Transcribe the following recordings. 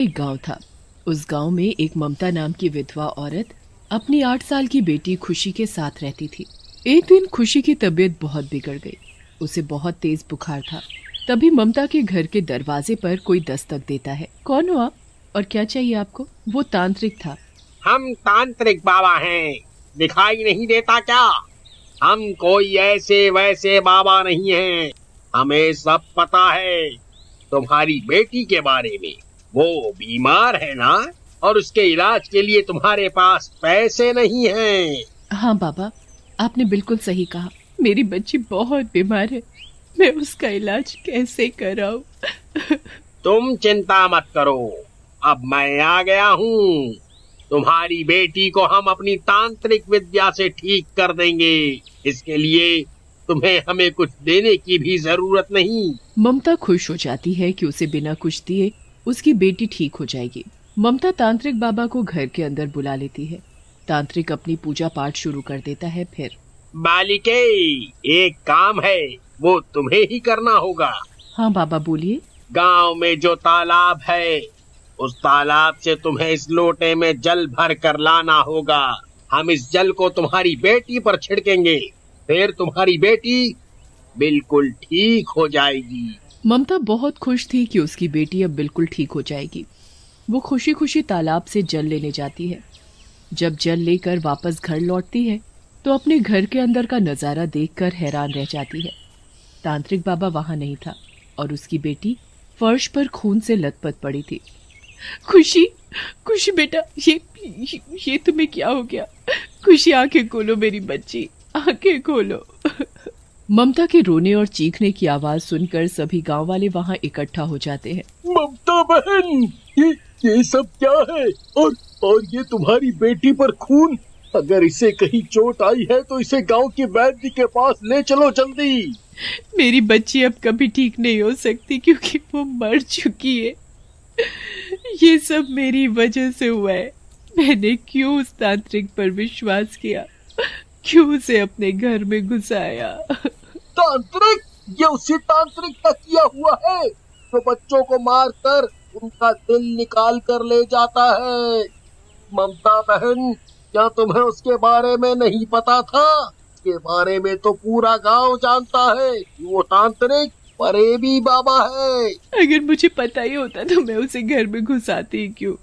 एक गांव था। उस गांव में एक ममता नाम की विधवा औरत अपनी 8 साल की बेटी खुशी के साथ रहती थी। एक दिन खुशी की तबीयत बहुत बिगड़ गई। उसे बहुत तेज बुखार था। तभी ममता के घर के दरवाजे पर कोई दस्तक देता है। कौन हो आप और क्या चाहिए आपको? वो तांत्रिक था। हम तांत्रिक बाबा हैं, दिखाई नहीं देता क्या? हम कोई ऐसे वैसे बाबा नहीं हैं। हमें सब पता है तुम्हारी बेटी के बारे में। वो बीमार है ना, और उसके इलाज के लिए तुम्हारे पास पैसे नहीं हैं। हाँ बाबा, आपने बिल्कुल सही कहा। मेरी बच्ची बहुत बीमार है। मैं उसका इलाज कैसे कराऊं? तुम चिंता मत करो, अब मैं आ गया हूँ। तुम्हारी बेटी को हम अपनी तांत्रिक विद्या से ठीक कर देंगे। इसके लिए तुम्हें हमें कुछ देने की भी जरूरत नहीं। ममता खुश हो जाती है कि उसे बिना कुछ दिए उसकी बेटी ठीक हो जाएगी। ममता तांत्रिक बाबा को घर के अंदर बुला लेती है। तांत्रिक अपनी पूजा पाठ शुरू कर देता है। फिर बालिके, एक काम है, वो तुम्हें ही करना होगा। हाँ बाबा, बोलिए। गांव में जो तालाब है, उस तालाब से तुम्हें इस लोटे में जल भर कर लाना होगा। हम इस जल को तुम्हारी बेटी पर छिड़केंगे, फिर तुम्हारी बेटी बिल्कुल ठीक हो जाएगी। ममता बहुत खुश थी कि उसकी बेटी अब बिल्कुल ठीक हो जाएगी। वो खुशी खुशी तालाब से जल लेने जाती है। जब जल लेकर वापस घर लौटती है तो अपने घर के अंदर का नजारा देखकर हैरान रह जाती है। तांत्रिक बाबा वहां नहीं था और उसकी बेटी फर्श पर खून से लथपथ पड़ी थी। खुशी, खुशी बेटा, ये तुम्हें क्या हो गया? खुशी, आंखें खोलो मेरी बच्ची, आंखें खोलो। ममता के रोने और चीखने की आवाज सुनकर सभी गांव वाले वहां इकट्ठा हो जाते हैं। ममता बहन, ये सब क्या है? और ये तुम्हारी बेटी पर खून। अगर इसे कहीं चोट आई है तो इसे गांव के वैद्य के पास ले चलो जल्दी। मेरी बच्ची अब कभी ठीक नहीं हो सकती क्योंकि वो मर चुकी है। ये सब मेरी वजह से हुआ है। मैंने क्यों उस तांत्रिक पर विश्वास किया, क्यों उसे अपने घर में घुसाया? तांत्रिक? ये उसी तांत्रिक का किया हुआ है जो बच्चों को मारकर उनका दिल निकाल कर ले जाता है। ममता बहन, क्या तुम्हें उसके बारे में नहीं पता था? उसके बारे में तो पूरा गांव जानता है। वो तांत्रिक परेबी बाबा है। अगर मुझे पता ही होता तो मैं उसे घर में घुसाती क्यों?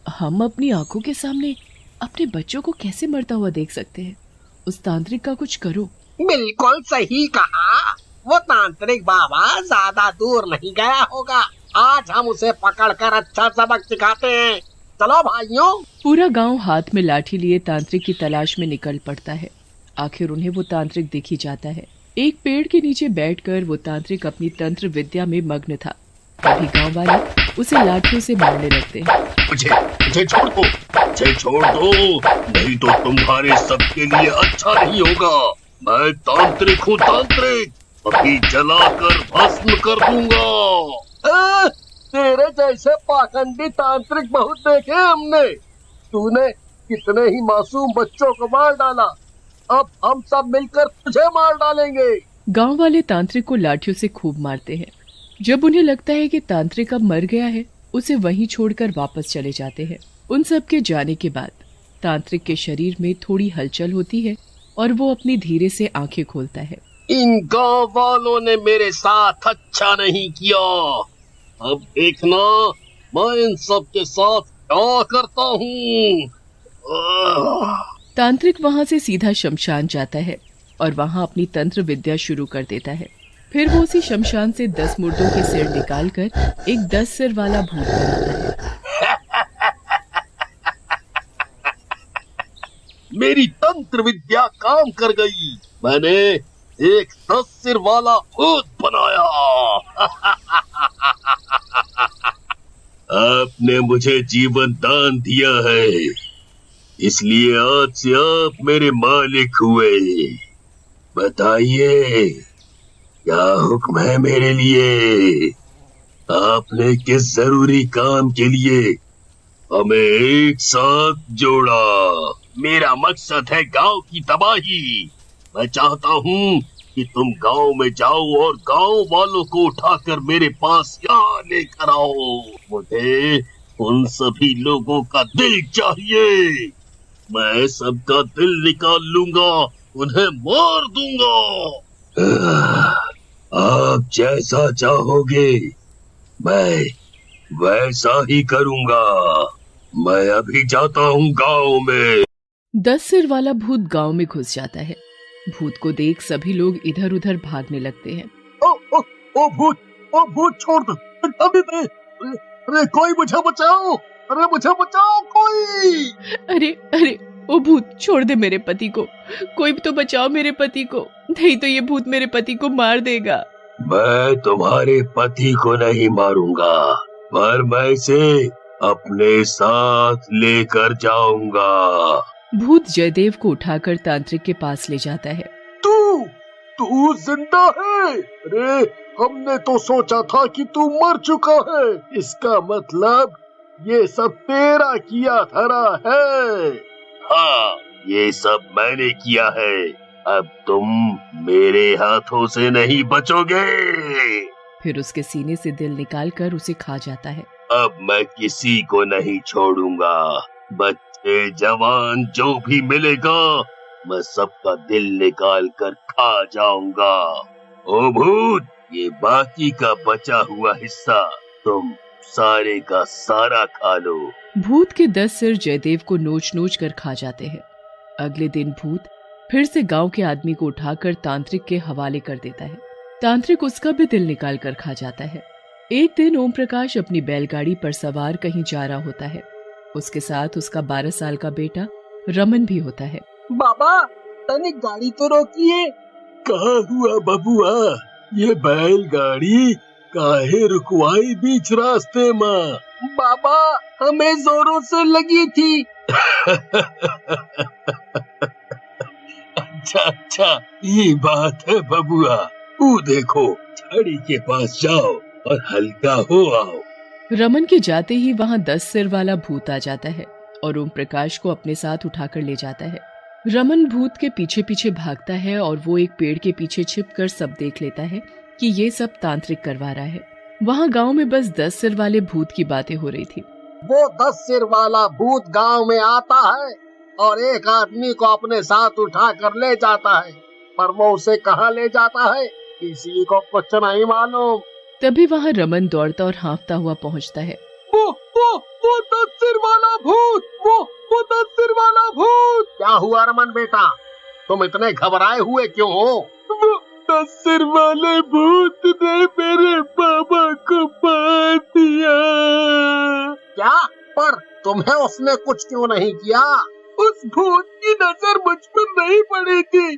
हम अपनी आंखों के सामने अपने बच्चों को कैसे मरता हुआ देख सकते हैं? उस तांत्रिक का कुछ करो। बिल्कुल सही कहा। वो तांत्रिक बाबा ज्यादा दूर नहीं गया होगा। आज हम उसे पकड़कर अच्छा सबक सिखाते हैं। चलो भाइयों। पूरा गांव हाथ में लाठी लिए तांत्रिक की तलाश में निकल पड़ता है। आखिर उन्हें वो तांत्रिक दिख ही जाता है। एक पेड़ के नीचे बैठकर वो तांत्रिक अपनी तंत्र विद्या में मग्न था। तभी गांव वाले उसे लाठियों से मारने लगते हैं। मुझे छोड़ दो, मुझे छोड़ दो, नहीं तो तुम्हारे सबके लिए अच्छा नहीं होगा। मैं तांत्रिक हूँ, तांत्रिक, अभी जलाकर भस्म कर दूंगा। तेरे जैसे पाखंडी तांत्रिक बहुत देखे हमने। तूने कितने ही मासूम बच्चों को मार डाला। अब हम सब मिलकर तुझे मार डालेंगे। गांव वाले तांत्रिक को लाठियों से खूब मारते हैं। जब उन्हें लगता है कि तांत्रिक अब मर गया है, उसे वहीं छोड़कर वापस चले जाते हैं। उन सब के जाने के बाद तांत्रिक के शरीर में थोड़ी हलचल होती है और वो अपनी धीरे से आंखें खोलता है। इन गांव वालों ने मेरे साथ अच्छा नहीं किया। अब देखना मैं इन सब के साथ क्या करता हूँ। तांत्रिक वहां से सीधा शमशान जाता है और वहां अपनी तंत्र विद्या शुरू कर देता है। फिर वो उसी शमशान से 10 मुर्दों के सिर निकालकर एक 10 सिर वाला भूत बनाता है। मेरी तंत्र विद्या काम कर गई। मैंने एक 10 सिर वाला भूत बनाया। आपने मुझे जीवन दान दिया है, इसलिए आज से आप मेरे मालिक हुए। बताइए, क्या हुक्म है मेरे लिए? आपने किस जरूरी काम के लिए हमें एक साथ जोड़ा? मेरा मकसद है गांव की तबाही। मैं चाहता हूँ कि तुम गांव में जाओ और गांव वालों को उठाकर मेरे पास यहाँ लेकर आओ। मुझे उन सभी लोगों का दिल चाहिए। मैं सबका दिल निकाल लूंगा, उन्हें मार दूंगा। आप जैसा चाहोगे मैं वैसा ही करूंगा। मैं अभी जाता हूँ गांव में। 10 सिर वाला भूत गांव में घुस जाता है। भूत को देख सभी लोग इधर उधर भागने लगते हैं। ओ भूत छोड़ दो, अरे कोई मुझे बचाओ, अरे मुझे बचाओ कोई। अरे ओ भूत छोड़ दे मेरे पति को, कोई तो बचाओ मेरे पति को, नहीं तो ये भूत मेरे पति को मार देगा। मैं तुम्हारे पति को नहीं मारूंगा, पर मैं इसे अपने साथ लेकर जाऊंगा। भूत जयदेव को उठाकर तांत्रिक के पास ले जाता है। तू जिंदा है? अरे हमने तो सोचा था कि तू मर चुका है। इसका मतलब ये सब तेरा किया धरा है। हाँ, ये सब मैंने किया है। अब तुम मेरे हाथों से नहीं बचोगे। फिर उसके सीने से दिल निकालकर उसे खा जाता है। अब मैं किसी को नहीं छोड़ूंगा। बच्चे जवान जो भी मिलेगा मैं सबका दिल निकाल कर खा जाऊंगा। ओ भूत, ये बाकी का बचा हुआ हिस्सा तुम सारे का सारा खा लो। भूत के 10 सिर जयदेव को नोच नोच कर खा जाते हैं। अगले दिन भूत फिर से गांव के आदमी को उठाकर तांत्रिक के हवाले कर देता है। तांत्रिक उसका भी दिल निकाल कर खा जाता है। एक दिन ओम प्रकाश अपनी बैलगाड़ी पर सवार कहीं जा रहा होता है। उसके साथ उसका 12 साल का बेटा रमन भी होता है। बाबा, तनिक गाड़ी तो रोकिए। कहाँ हुआ बबुआ? ये बैलगाड़ी काहे रुकवाई बीच रास्ते में? बाबा, हमें जोरों से लगी थी। अच्छा, ये बात है बबुआ। वो देखो, झाड़ी के पास जाओ और हल्का हो आओ। रमन के जाते ही वहाँ 10 सिर वाला भूत आ जाता है और ओम प्रकाश को अपने साथ उठाकर ले जाता है। रमन भूत के पीछे पीछे भागता है और वो एक पेड़ के पीछे छिपकर सब देख लेता है कि ये सब तांत्रिक करवा रहा है। वहाँ गांव में बस 10 सिर वाले भूत की बातें हो रही थी। वो 10 सिर वाला भूत गांव में आता है और एक आदमी को अपने साथ उठा कर ले जाता है, पर वो उसे कहाँ ले जाता है किसी को कुछ नहीं मालूम। तभी वहाँ रमन दौड़ता और हाँफता हुआ पहुँचता है। वो 10 सिर वाला भूत, वो 10 सिर वाला भूत। क्या हुआ रमन बेटा, तुम इतने घबराए हुए क्यों हो? वो 10 सिर वाले भूत ने मेरे बाबा को मार दिया। क्या? पर तुम्हें उसने कुछ क्यों नहीं किया? उस भूत की नजर मुझ पर नहीं पड़ी थी।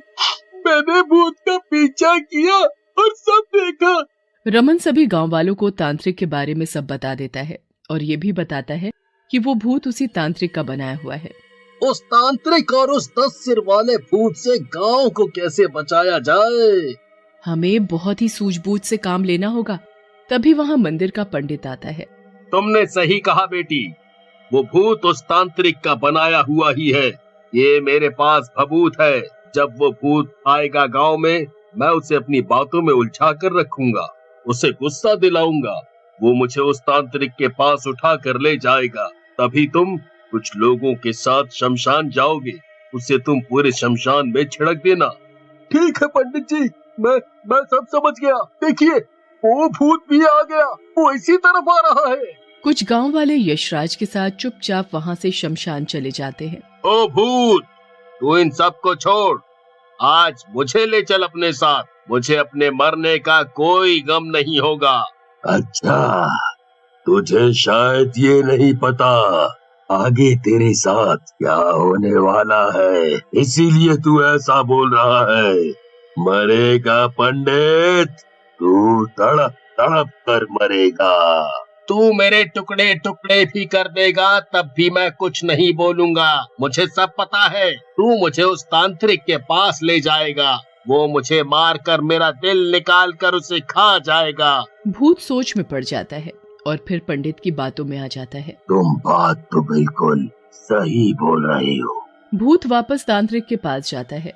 मैंने भूत का पीछा किया और सब देखा। रमन सभी गांव वालों को तांत्रिक के बारे में सब बता देता है और ये भी बताता है कि वो भूत उसी तांत्रिक का बनाया हुआ है। उस तांत्रिक और उस 10 सिर वाले भूत से गांव को कैसे बचाया जाए? हमें बहुत ही सूझबूझ से काम लेना होगा। तभी वहाँ मंदिर का पंडित आता है। तुमने सही कहा बेटी, वो भूत उस तांत्रिक का बनाया हुआ ही है। ये मेरे पास भभूत है। जब वो भूत आएगा गांव में, मैं उसे अपनी बातों में उलझा कर रखूंगा, उसे गुस्सा दिलाऊंगा। वो मुझे उस तांत्रिक के पास उठा कर ले जाएगा। तभी तुम कुछ लोगों के साथ शमशान जाओगे। उसे तुम पूरे शमशान में छिड़क देना। ठीक है पंडित जी, मैं सब समझ गया। देखिए, वो भूत भी आ गया, वो इसी तरफ आ रहा है। कुछ गांव वाले यशराज के साथ चुपचाप वहाँ से शमशान चले जाते हैं। ओ भूत, तू इन सब को छोड़, आज मुझे ले चल अपने साथ। मुझे अपने मरने का कोई गम नहीं होगा। अच्छा, तुझे शायद ये नहीं पता आगे तेरे साथ क्या होने वाला है, इसीलिए तू ऐसा बोल रहा है। मरेगा पंडित, तू तड़प तड़प कर मरेगा। तू मेरे टुकड़े टुकड़े भी कर देगा, तब भी मैं कुछ नहीं बोलूंगा। मुझे सब पता है। तू मुझे उस तांत्रिक के पास ले जाएगा, वो मुझे मार कर मेरा दिल निकाल कर उसे खा जाएगा। भूत सोच में पड़ जाता है और फिर पंडित की बातों में आ जाता है। तुम बात तो बिल्कुल सही बोल रहे हो। भूत वापस तांत्रिक के पास जाता है।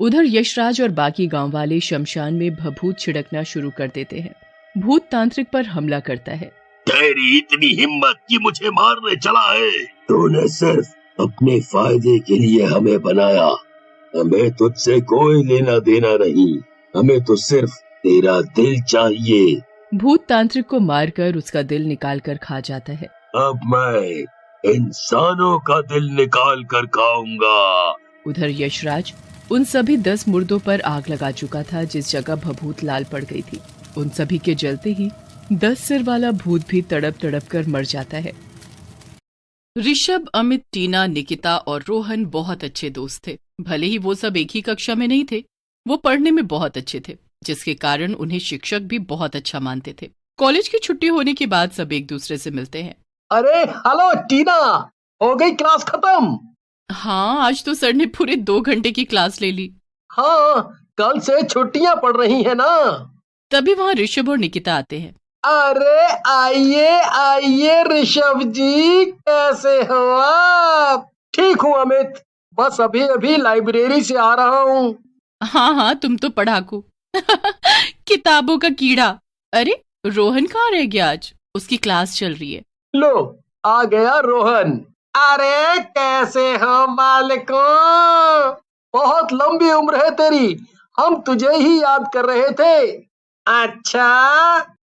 उधर यशराज और बाकी गांव वाले शमशान में भभूत छिड़कना शुरू कर देते हैं। भूत तांत्रिक पर हमला करता है। तेरी इतनी हिम्मत कि मुझे मारने चला है। तूने सिर्फ अपने फायदे के लिए हमें बनाया। हमें तुझसे कोई लेना देना नहीं। हमें तो सिर्फ तेरा दिल चाहिए। भूत तांत्रिक को मारकर उसका दिल निकाल कर खा जाता है। अब मैं इंसानों का दिल निकाल कर खाऊंगा। उधर यशराज उन सभी 10 मुर्दों पर आग लगा चुका था जिस जगह भभूत लाल पड़ गई थी। उन सभी के जलते ही 10 सिर वाला भूत भी तड़प तड़प कर मर जाता है। ऋषभ, अमित, टीना, निकिता और रोहन बहुत अच्छे दोस्त थे। भले ही वो सब एक ही कक्षा में नहीं थे, वो पढ़ने में बहुत अच्छे थे, जिसके कारण उन्हें शिक्षक भी बहुत अच्छा मानते थे। कॉलेज की छुट्टी होने के बाद सब एक दूसरे से मिलते हैं। अरे हेलो टीना, हो गई क्लास खत्म? हाँ, आज तो सर ने पूरे 2 घंटे की क्लास ले ली। हाँ, कल से छुट्टियां पड़ रही है ना। तभी वहाँ ऋषभ और निकिता आते हैं। अरे आइए आइए ऋषभ जी, कैसे हो आप? ठीक हूँ अमित, बस अभी अभी लाइब्रेरी से आ रहा हूँ। हाँ, तुम तो पढ़ाकू किताबों का कीड़ा। अरे रोहन कहाँ रह गया? आज उसकी क्लास चल रही है। लो आ गया रोहन। अरे कैसे हो मालिकों, बहुत लंबी उम्र है तेरी, हम तुझे ही याद कर रहे थे। अच्छा,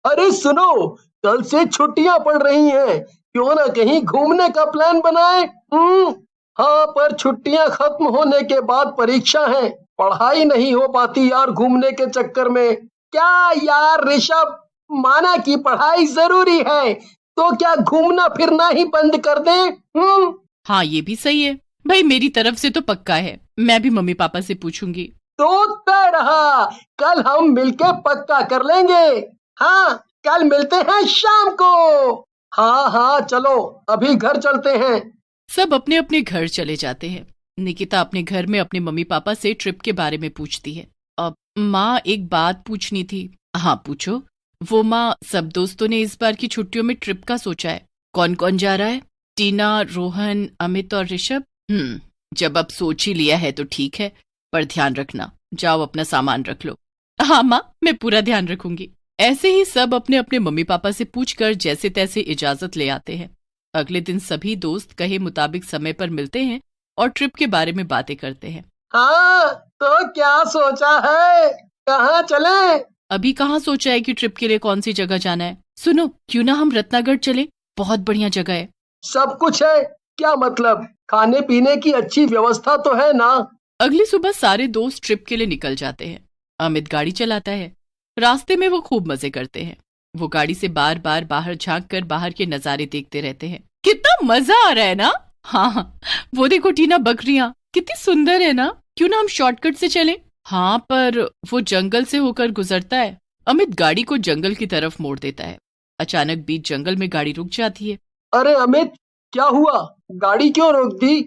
अरे सुनो, कल से छुट्टियां पड़ रही हैं, क्यों ना कहीं घूमने का प्लान बनाए? हाँ, पर छुट्टियां खत्म होने के बाद परीक्षा है, पढ़ाई नहीं हो पाती यार घूमने के चक्कर में। क्या यार ऋषभ, माना कि पढ़ाई जरूरी है, तो क्या घूमना फिरना ही बंद कर दें? हाँ, ये भी सही है भाई, मेरी तरफ से तो पक्का है। मैं भी मम्मी पापा से पूछूंगी। तो तय रहा, कल हम मिलके पक्का कर लेंगे। हाँ, कल मिलते हैं शाम को। हाँ, चलो अभी घर चलते हैं। सब अपने अपने घर चले जाते हैं। निकिता अपने घर में अपने मम्मी पापा से ट्रिप के बारे में पूछती है। अब माँ, एक बात पूछनी थी। हाँ पूछो। वो माँ, सब दोस्तों ने इस बार की छुट्टियों में ट्रिप का सोचा है। कौन कौन जा रहा है? टीना, रोहन, अमित और ऋषभ। जब अब सोच ही लिया है तो ठीक है, पर ध्यान रखना, जाओ अपना सामान रख लो। हाँ माँ, मैं पूरा ध्यान रखूंगी। ऐसे ही सब अपने अपने मम्मी पापा से पूछकर जैसे तैसे इजाजत ले आते हैं। अगले दिन सभी दोस्त कहे मुताबिक समय पर मिलते हैं और ट्रिप के बारे में बातें करते हैं। हाँ, तो क्या सोचा है, कहाँ चले? अभी कहाँ सोचा है कि ट्रिप के लिए कौन सी जगह जाना है। सुनो, क्यों ना हम रत्नागढ़ चले, बहुत बढ़िया जगह है। सब कुछ है, क्या मतलब खाने पीने की अच्छी व्यवस्था तो है ना? अगली सुबह सारे दोस्त ट्रिप के लिए निकल जाते हैं। अमित गाड़ी चलाता है। रास्ते में वो खूब मजे करते हैं। वो गाड़ी से बार बार बाहर झांक कर बाहर के नजारे देखते रहते हैं। कितना मजा आ रहा है ना। हाँ, वो देखो टीना, बकरियां कितनी सुंदर है ना। क्यों ना हम शॉर्टकट से चलें? हाँ, पर वो जंगल से होकर गुजरता है। अमित गाड़ी को जंगल की तरफ मोड़ देता है। अचानक बीच जंगल में गाड़ी रुक जाती है। अरे अमित, क्या हुआ? गाड़ी क्यों रोक दी?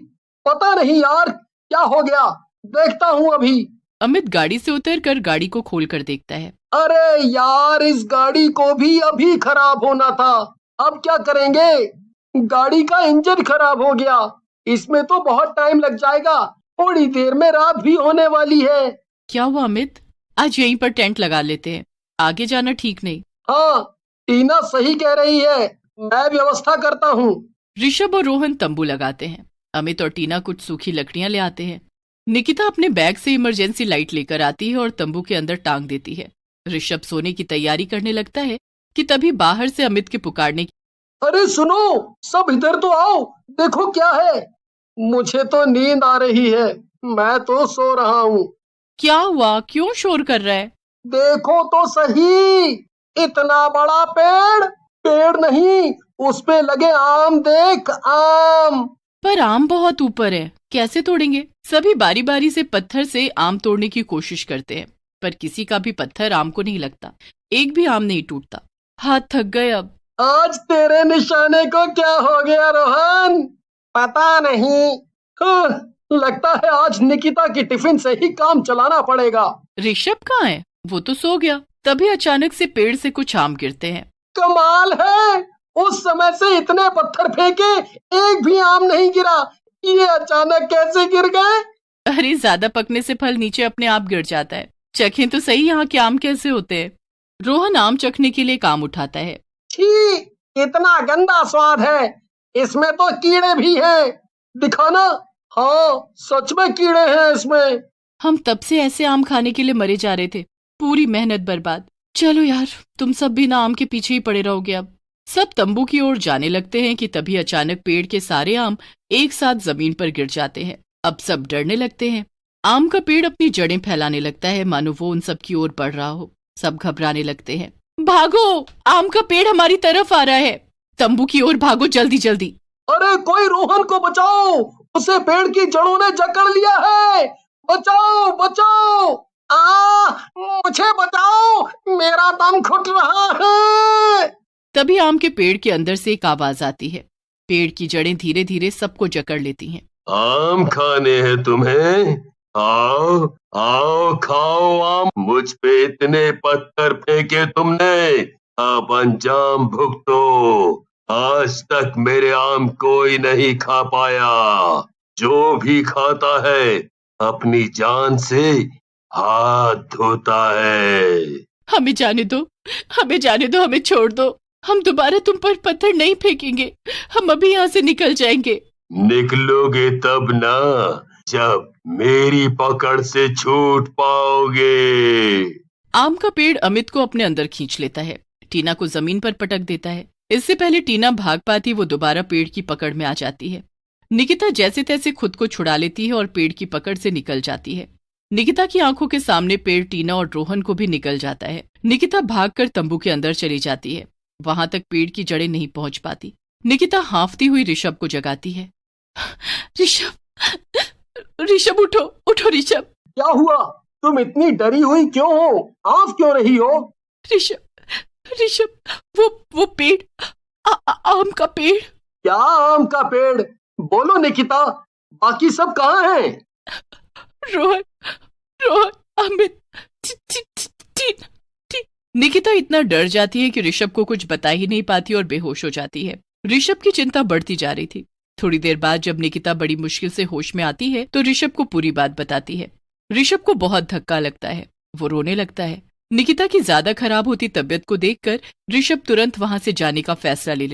पता नहीं यार, क्या हो गया, देखता हूँ अभी। अमित गाड़ी से उतरकर गाड़ी को खोलकर देखता है। अरे यार, इस गाड़ी को भी अभी खराब होना था, अब क्या करेंगे? गाड़ी का इंजन खराब हो गया, इसमें तो बहुत टाइम लग जाएगा, थोड़ी देर में रात भी होने वाली है। क्या हुआ अमित? आज यहीं पर टेंट लगा लेते हैं, आगे जाना ठीक नहीं। हाँ, टीना सही कह रही है, मैं व्यवस्था करता हूँ। ऋषभ और रोहन तंबू लगाते हैं। अमित और टीना कुछ सूखी लकड़ियां ले आते हैं। निकिता अपने बैग से इमरजेंसी लाइट लेकर आती है और तंबू के अंदर टांग देती है। ऋषभ सोने की तैयारी करने लगता है कि तभी बाहर से अमित के पुकारने की। अरे सुनो, सब इधर तो आओ, देखो क्या है। मुझे तो नींद आ रही है, मैं तो सो रहा हूँ। क्या हुआ, क्यों शोर कर रहा है? देखो तो सही, इतना बड़ा पेड़, पेड़ नहीं, उस पे लगे आम, देख आम। पर आम बहुत ऊपर है, कैसे तोड़ेंगे? सभी बारी बारी से पत्थर से आम तोड़ने की कोशिश करते हैं, पर किसी का भी पत्थर आम को नहीं लगता। एक भी आम नहीं टूटता। हाथ थक गए अब। आज तेरे निशाने को क्या हो गया रोहन? पता नहीं, लगता है आज निकिता की टिफिन से ही काम चलाना पड़ेगा। ऋषभ कहाँ है? वो तो सो गया। तभी अचानक से पेड़ से कुछ आम गिरते हैं। कमाल है, उस समय से इतने पत्थर फेंके, एक भी आम नहीं गिरा, ये अचानक कैसे गिर गए? अरे ज्यादा पकने से फल नीचे अपने आप गिर जाता है। चखें तो सही यहाँ के आम कैसे होते हैं। रोहन आम चखने के लिए काम उठाता है। छी, इतना गंदा स्वाद है, इसमें तो कीड़े भी हैं। दिखाना। हाँ, सच में कीड़े हैं इसमें। हम तब से ऐसे आम खाने के लिए मरे जा रहे थे, पूरी मेहनत बर्बाद। चलो यार, तुम सब भी ना आम के पीछे ही पड़े रहोगे। अब सब तंबू की ओर जाने लगते हैं कि तभी अचानक पेड़ के सारे आम एक साथ जमीन पर गिर जाते हैं। अब सब डरने लगते हैं। आम का पेड़ अपनी जड़ें फैलाने लगता है, मानो वो उन सब की ओर बढ़ रहा हो। सब घबराने लगते हैं। भागो, आम का पेड़ हमारी तरफ आ रहा है। तंबू की ओर भागो, जल्दी जल्दी। अरे कोई रोहन को बचाओ, उसे पेड़ की जड़ों ने जकड़ लिया है। बचाओ बचाओ, मुझे बचाओ, मेरा दम घुट रहा है। तभी आम के पेड़ के अंदर से एक आवाज आती है। पेड़ की जड़ें धीरे धीरे सबको जकड़ लेती हैं। आम खाने हैं तुम्हें? आओ आओ, खाओ आम। मुझ पे इतने पत्थर फेंके तुमने, अब अंजाम भुगतो। आज तक मेरे आम कोई नहीं खा पाया। जो भी खाता है अपनी जान से हाथ धोता है। हमें जाने दो, हमें जाने दो, हमें छोड़ दो। हम दोबारा तुम पर पत्थर नहीं फेंकेंगे। हम अभी यहाँ से निकल जाएंगे। निकलोगे तब ना, जब मेरी पकड़ से छूट पाओगे। आम का पेड़ अमित को अपने अंदर खींच लेता है, टीना को जमीन पर पटक देता है। इससे पहले टीना भाग पाती, वो दोबारा पेड़ की पकड़ में आ जाती है। निकिता जैसे तैसे खुद को छुड़ा लेती है और पेड़ की पकड़ से निकल जाती है। निकिता की आंखों के सामने पेड़ टीना और रोहन को भी निकल जाता है। निकिता भागकर तंबू के अंदर चली जाती है। वहां तक पेड़ की जड़ें नहीं पहुंच पाती। निकिता हांफती हुई ऋषभ को जगाती है। ऋषभ, ऋषभ उठो, उठो ऋषभ। क्या हुआ? तुम इतनी डरी हुई क्यों हो? हाफ क्यों रही हो? ऋषभ, ऋषभ, वो पेड़, आम का पेड़। क्या आम का पेड़? बोलो निकिता, बाकी सब कहाँ हैं? रोहन, रोहन, अमित, निकिता इतना डर जाती है कि ऋषभ को कुछ बता ही नहीं पाती और बेहोश हो जाती है। ऋषभ की चिंता बढ़ती जा रही थी। थोड़ी देर बाद जब निकिता बड़ी मुश्किल से होश में आती है तो ऋषभ को पूरी बात बताती है। ऋषभ को बहुत धक्का लगता है, वो रोने लगता है। निकिता की ज्यादा खराब होती तबीयत को देखकर ऋषभ तुरंत वहां से जाने का फैसला ले लेता है।